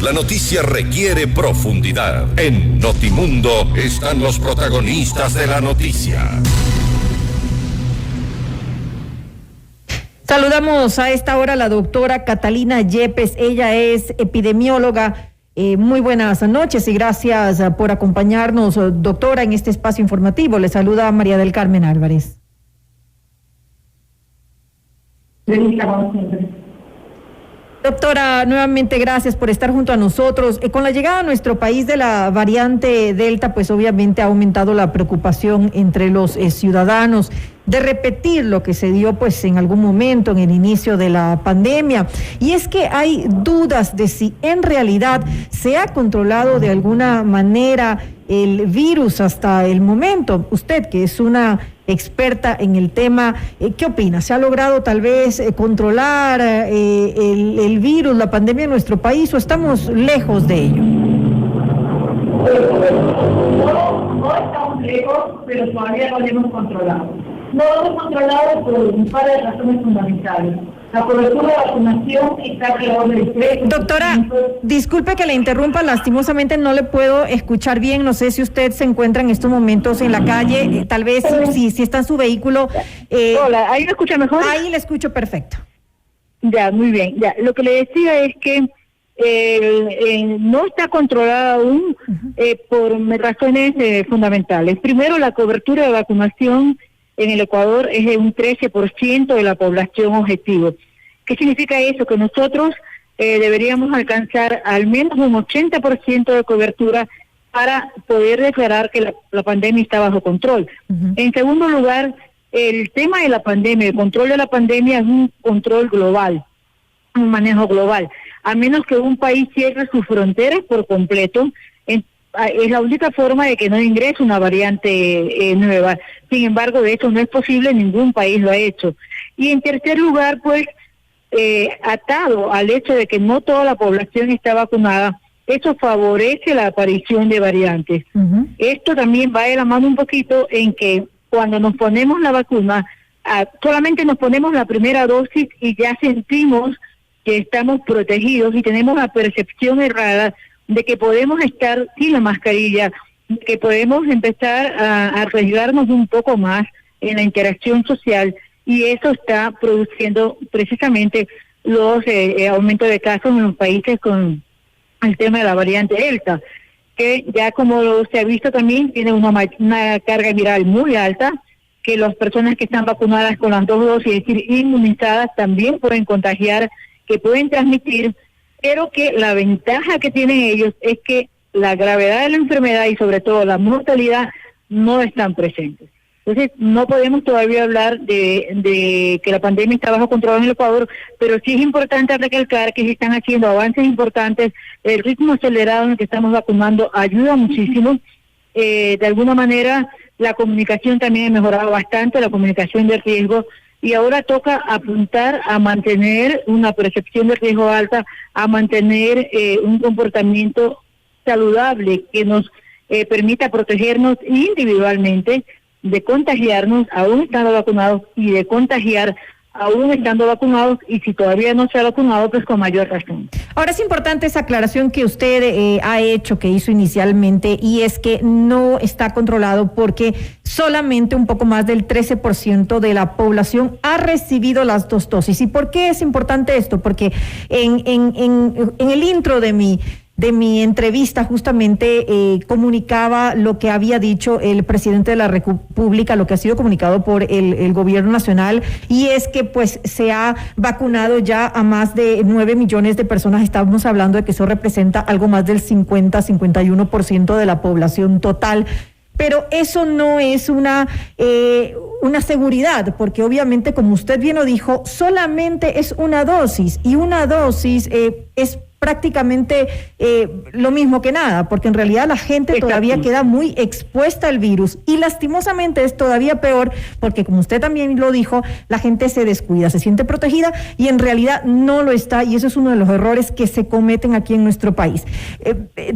La noticia requiere profundidad. En Notimundo están los protagonistas de la noticia. Saludamos a esta hora a la doctora Catalina Yepes. Ella es epidemióloga. Muy buenas noches y gracias por acompañarnos, doctora, en este espacio informativo. Le saluda María del Carmen Álvarez. Doctora, nuevamente gracias por estar junto a nosotros. Con la llegada a nuestro país de la variante Delta, pues obviamente ha aumentado la preocupación entre los ciudadanos de repetir lo que se dio pues en algún momento en el inicio de la pandemia. Y es que hay dudas de si en realidad se ha controlado de alguna manera el virus hasta el momento. Usted, que es una experta en el tema, ¿qué opina? ¿Se ha logrado tal vez controlar el virus, la pandemia en nuestro país, o estamos lejos de ello? No estamos lejos, pero todavía no lo hemos controlado. No lo hemos controlado por un par de razones fundamentales. La cobertura de vacunación está alrededor del 3%. Doctora, disculpe que le interrumpa, lastimosamente no le puedo escuchar bien. No sé si usted se encuentra en estos momentos en la calle, tal vez si está en su vehículo. Hola, ¿ahí me escucha mejor? Ahí le escucho perfecto. Ya, muy bien. Ya, lo que le decía es que no está controlada aún por razones fundamentales. Primero, la cobertura de vacunación en el Ecuador es de un 13% de la población objetivo. ¿Qué significa eso? Que nosotros deberíamos alcanzar al menos un 80% de cobertura para poder declarar que la pandemia está bajo control. En segundo lugar, el tema de la pandemia, el control de la pandemia es un control global, un manejo global. A menos que un país cierre sus fronteras por completo, es la única forma de que no ingrese una variante nueva. Sin embargo, de eso no es posible, ningún país lo ha hecho. Y en tercer lugar, pues, atado al hecho de que no toda la población está vacunada, eso favorece la aparición de variantes. Esto también va de la mano un poquito en que cuando nos ponemos la vacuna, solamente nos ponemos la primera dosis y ya sentimos que estamos protegidos y tenemos la percepción errada de que podemos estar sin la mascarilla, que podemos empezar a arriesgarnos un poco más en la interacción social, y eso está produciendo precisamente los aumentos de casos en los países con el tema de la variante Delta, que ya como se ha visto también tiene una carga viral muy alta, que las personas que están vacunadas con las dos dosis, es decir, inmunizadas, también pueden contagiar, que pueden transmitir, pero que la ventaja que tienen ellos es que la gravedad de la enfermedad y sobre todo la mortalidad no están presentes. Entonces, no podemos todavía hablar de que la pandemia está bajo control en el Ecuador, pero sí es importante recalcar que se están haciendo avances importantes. El ritmo acelerado en el que estamos vacunando ayuda muchísimo. De alguna manera, la comunicación también ha mejorado bastante, la comunicación de riesgo, y ahora toca apuntar a mantener una percepción de riesgo alta, a mantener un comportamiento saludable que nos permita protegernos individualmente de contagiarnos aún estando vacunados y de contagiar aún estando vacunados, y si todavía no se ha vacunado, pues con mayor razón. Ahora es importante esa aclaración que usted ha hecho, que hizo inicialmente, y es que no está controlado porque solamente un poco más del 13% de la población ha recibido las dos dosis. ¿Y por qué es importante esto? Porque en el intro de mi entrevista justamente comunicaba lo que había dicho el presidente de la República, lo que ha sido comunicado por el gobierno nacional, y es que pues se ha vacunado ya a más de 9 millones de personas. Estamos hablando de que eso representa algo más del 50-51% de la población total. Pero eso no es una seguridad, porque obviamente, como usted bien lo dijo, solamente es una dosis, y una dosis es prácticamente lo mismo que nada, porque en realidad la gente todavía queda muy expuesta al virus, y lastimosamente es todavía peor porque, como usted también lo dijo, la gente se descuida, se siente protegida y en realidad no lo está, y eso es uno de los errores que se cometen aquí en nuestro país.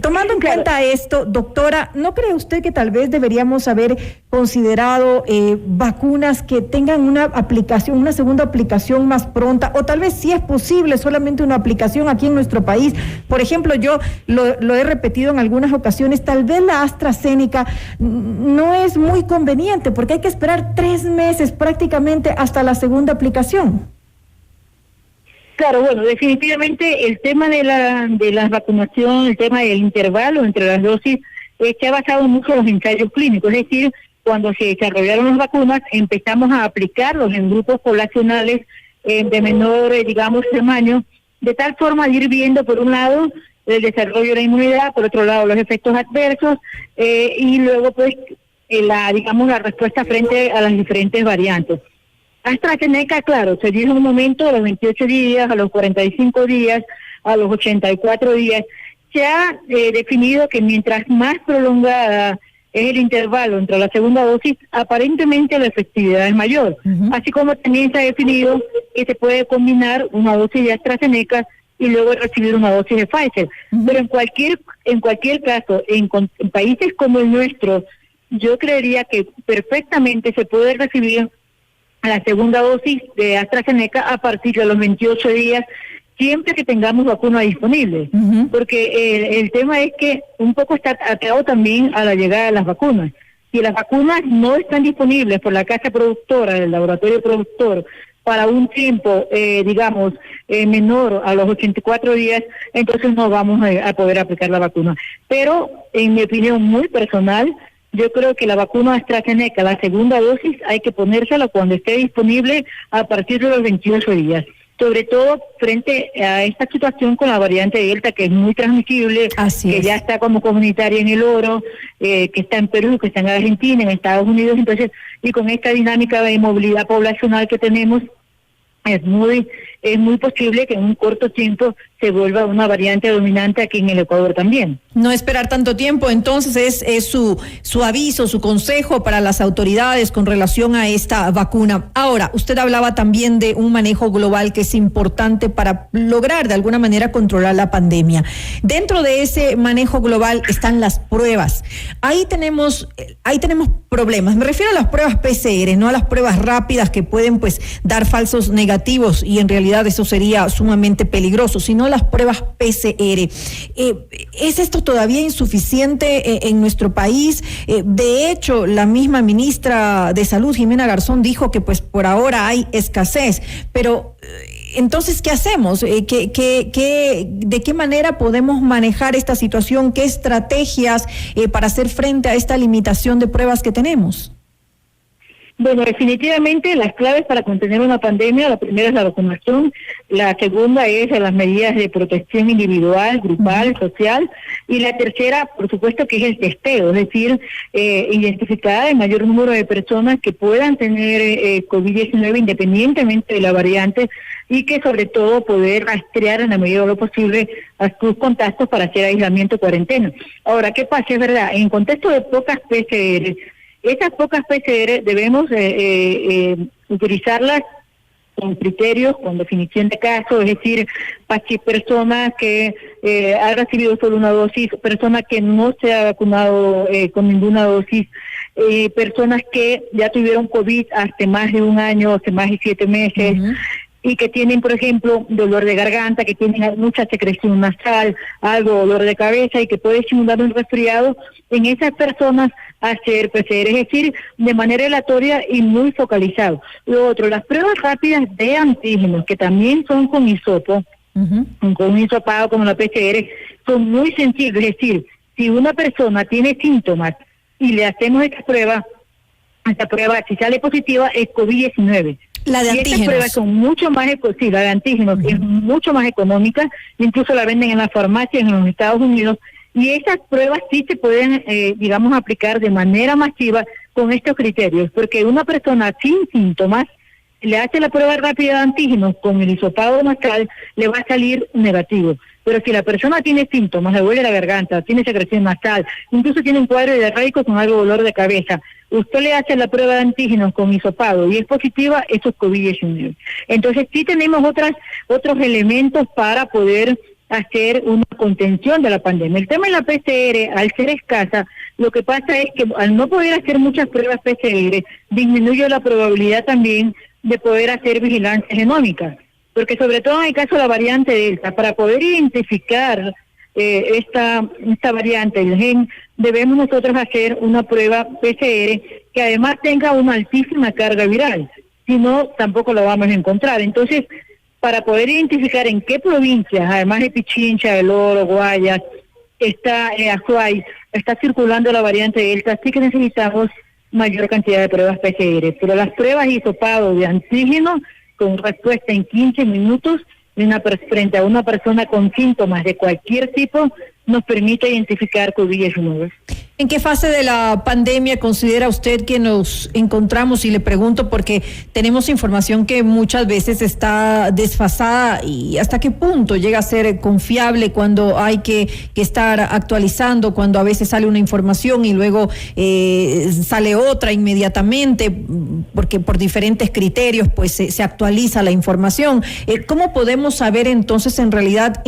Tomando en cuenta esto, doctora, ¿no cree usted que tal vez deberíamos haber considerado vacunas que tengan una aplicación, una segunda aplicación más pronta, o tal vez, si es posible, solamente una aplicación aquí en nuestro país país. Por ejemplo, yo lo he repetido en algunas ocasiones, tal vez la AstraZeneca no es muy conveniente porque hay que esperar 3 meses prácticamente hasta la segunda aplicación. Claro, bueno, definitivamente el tema de la vacunación, el tema del intervalo entre las dosis, se ha basado mucho en los ensayos clínicos, es decir, cuando se desarrollaron las vacunas, empezamos a aplicarlos en grupos poblacionales de menor, digamos, tamaño, de tal forma de ir viendo, por un lado, el desarrollo de la inmunidad, por otro lado, los efectos adversos, y luego, pues, la respuesta frente a las diferentes variantes. AstraZeneca, claro, se dio en un momento a los 28 días, a los 45 días, a los 84 días. Se ha definido que mientras más prolongada es el intervalo entre la segunda dosis, aparentemente la efectividad es mayor. Así como también se ha definido que se puede combinar una dosis de AstraZeneca y luego recibir una dosis de Pfizer. Pero en cualquier caso, en países como el nuestro, yo creería que perfectamente se puede recibir la segunda dosis de AstraZeneca a partir de los 28 días, siempre que tengamos vacuna disponible, porque el tema es que un poco está atado también a la llegada de las vacunas. Si las vacunas no están disponibles por la casa productora, el laboratorio productor, para un tiempo, menor a los 84 días, entonces no vamos a poder aplicar la vacuna. Pero, en mi opinión muy personal, yo creo que la vacuna AstraZeneca, la segunda dosis, hay que ponérsela cuando esté disponible a partir de los 28 días. Sobre todo frente a esta situación con la variante Delta, que es muy transmisible, ya está como comunitaria en el Oro, que está en Perú, que está en Argentina, en Estados Unidos. Entonces, y con esta dinámica de movilidad poblacional que tenemos, es muy posible que en un corto tiempo se vuelva una variante dominante aquí en el Ecuador también. No esperar tanto tiempo, entonces es su aviso, su consejo para las autoridades con relación a esta vacuna. Ahora, usted hablaba también de un manejo global que es importante para lograr de alguna manera controlar la pandemia. Dentro de ese manejo global están las pruebas. Ahí tenemos problemas. Me refiero a las pruebas PCR, no a las pruebas rápidas que pueden pues dar falsos negativos y en realidad eso sería sumamente peligroso, sino las pruebas PCR. ¿Es esto todavía insuficiente en nuestro país? De hecho, la misma ministra de Salud, Jimena Garzón, dijo que pues por ahora hay escasez, pero entonces, ¿qué hacemos? ¿De qué manera podemos manejar esta situación? ¿Qué estrategias para hacer frente a esta limitación de pruebas que tenemos? Bueno, definitivamente las claves para contener una pandemia, la primera es la vacunación, la segunda es las medidas de protección individual, grupal, social, y la tercera, por supuesto, que es el testeo, es decir, identificar el mayor número de personas que puedan tener COVID-19 independientemente de la variante y que sobre todo poder rastrear en la medida de lo posible a sus contactos para hacer aislamiento, cuarentena. Ahora, ¿qué pasa? Es verdad, en contexto de pocas PCR, esas pocas PCR debemos utilizarlas con criterios, con definición de casos, es decir, personas que han recibido solo una dosis, personas que no se ha vacunado con ninguna dosis, personas que ya tuvieron COVID hace más de un año, hace más de 7 meses, y que tienen, por ejemplo, dolor de garganta, que tienen mucha secreción nasal, algo, dolor de cabeza y que puede simular un resfriado, en esas personas hacer PCR, es decir, de manera aleatoria y muy focalizado. Lo otro, las pruebas rápidas de antígenos, que también son con hisopo, con un hisopado como la PCR, son muy sensibles, es decir, si una persona tiene síntomas y le hacemos esta prueba, si sale positiva, es COVID-19. La de antígenos. Estas pruebas son mucho más, la de antígenos es mucho más económica, incluso la venden en las farmacias en los Estados Unidos, y esas pruebas sí se pueden, aplicar de manera masiva con estos criterios, porque una persona sin síntomas le hace la prueba rápida de antígenos con el hisopado nasal, le va a salir negativo. Pero si la persona tiene síntomas, le duele la garganta, tiene secreción nasal, incluso tiene un cuadro diarreico con algo de dolor de cabeza, usted le hace la prueba de antígenos con hisopado y es positiva, eso es COVID-19. Entonces sí tenemos otros elementos para poder hacer una contención de la pandemia. El tema de la PCR, al ser escasa, lo que pasa es que al no poder hacer muchas pruebas PCR, disminuye la probabilidad también de poder hacer vigilancia genómica. porque sobre todo en el caso de la variante Delta, para poder identificar esta variante, el gen, debemos nosotros hacer una prueba PCR que además tenga una altísima carga viral, si no, tampoco lo vamos a encontrar. Entonces, para poder identificar en qué provincias, además de Pichincha, El Oro, Guayas, Azuay, está circulando la variante Delta, sí que necesitamos mayor cantidad de pruebas PCR, pero las pruebas hisopado de antígeno con respuesta en 15 minutos frente a una persona con síntomas de cualquier tipo nos permite identificar COVID-19. ¿En qué fase de la pandemia considera usted que nos encontramos? Y le pregunto porque tenemos información que muchas veces está desfasada, y hasta qué punto llega a ser confiable cuando hay que estar actualizando, cuando a veces sale una información y luego sale otra inmediatamente, porque por diferentes criterios pues se actualiza la información. ¿Cómo podemos saber entonces en realidad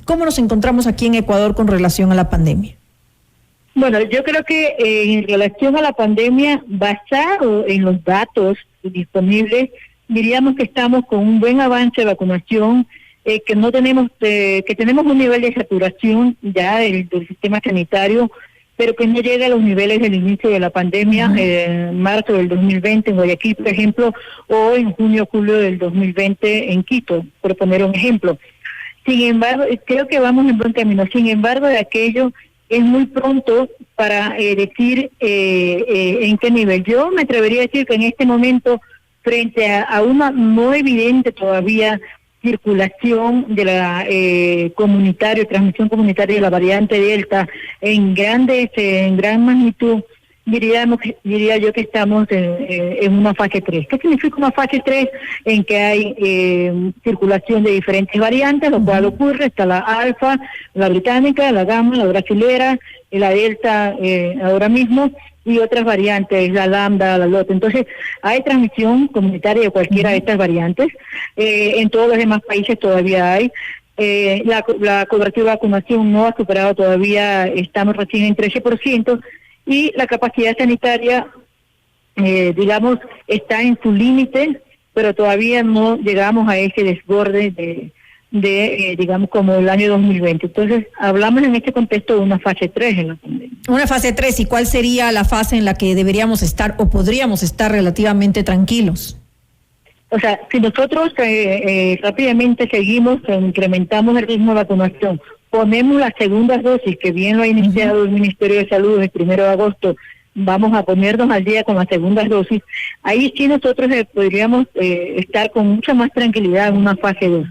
cómo nos encontramos aquí en Ecuador con relación a la pandemia? Bueno, yo creo que en relación a la pandemia, basado en los datos disponibles, diríamos que estamos con un buen avance de vacunación, que no tenemos, que tenemos un nivel de saturación ya del sistema sanitario, pero que no llega a los niveles del inicio de la pandemia, en marzo del 2020 en Guayaquil, por ejemplo, o en junio, julio del 2020 en Quito, por poner un ejemplo. Sin embargo, creo que vamos en buen camino. Sin embargo, de aquello es muy pronto para decir en qué nivel. Yo me atrevería a decir que en este momento, frente a una no evidente todavía circulación de la transmisión comunitaria de la variante Delta en gran magnitud, diría yo que estamos en una fase 3. ¿Qué significa una fase 3? En que hay circulación de diferentes variantes, lo cual ocurre, está la alfa, la británica, la gamma, la brasilera, la delta ahora mismo, y otras variantes, la lambda, la lota. Entonces, hay transmisión comunitaria de cualquiera de estas variantes. En todos los demás países todavía hay. La cobertura de vacunación no ha superado todavía, estamos recién en 13%, y la capacidad sanitaria, digamos, está en su límite, pero todavía no llegamos a ese desborde digamos, como el año 2020. Entonces, hablamos en este contexto de una fase 3 en la pandemia. Una fase 3, ¿y cuál sería la fase en la que deberíamos estar o podríamos estar relativamente tranquilos? O sea, si nosotros rápidamente seguimos, incrementamos el ritmo de vacunación, ponemos las segundas dosis, que bien lo ha iniciado el Ministerio de Salud el 1 de agosto, vamos a ponernos al día con las segundas dosis, ahí sí nosotros podríamos estar con mucha más tranquilidad en una fase 2.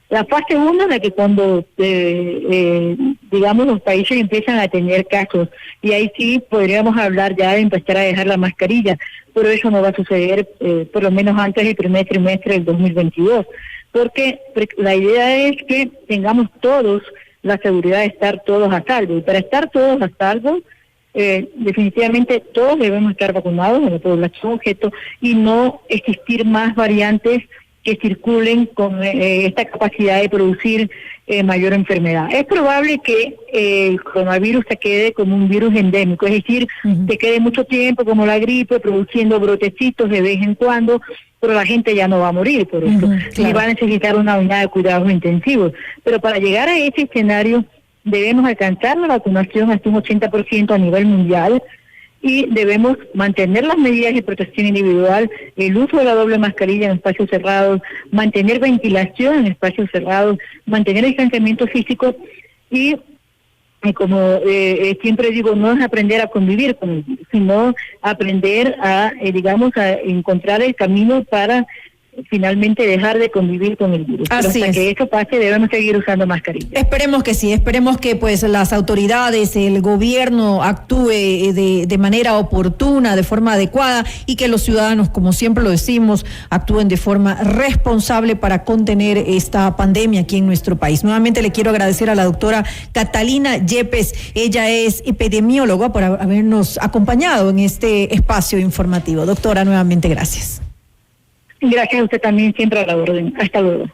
La fase 1 es la que cuando, digamos, los países empiezan a tener casos, y ahí sí podríamos hablar ya de empezar a dejar la mascarilla, pero eso no va a suceder por lo menos antes del primer trimestre del 2022, porque la idea es que tengamos todos la seguridad de estar todos a salvo, y para estar todos a salvo, definitivamente todos debemos estar vacunados en la población objeto y no existir más variantes que circulen con esta capacidad de producir mayor enfermedad. Es probable que el coronavirus se quede como un virus endémico, es decir, se quede mucho tiempo como la gripe, produciendo brotecitos de vez en cuando, pero la gente ya no va a morir por eso, y va a necesitar una unidad de cuidados intensivos. Pero para llegar a ese escenario debemos alcanzar la vacunación hasta un 80% a nivel mundial, y debemos mantener las medidas de protección individual, el uso de la doble mascarilla en espacios cerrados, mantener ventilación en espacios cerrados, mantener distanciamiento físico, y como siempre digo, no es aprender a convivir con el virus, sino aprender a, digamos, a encontrar el camino para finalmente dejar de convivir con el virus. Así Pero hasta que eso pase debemos seguir usando mascarilla. Esperemos que sí, esperemos que pues las autoridades, el gobierno actúe de manera oportuna, de forma adecuada, y que los ciudadanos, como siempre lo decimos, actúen de forma responsable para contener esta pandemia aquí en nuestro país. Nuevamente le quiero agradecer a la doctora Catalina Yepes, ella es epidemióloga, por habernos acompañado en este espacio informativo. Doctora, nuevamente gracias. Gracias a usted también, siempre a la orden. Hasta luego.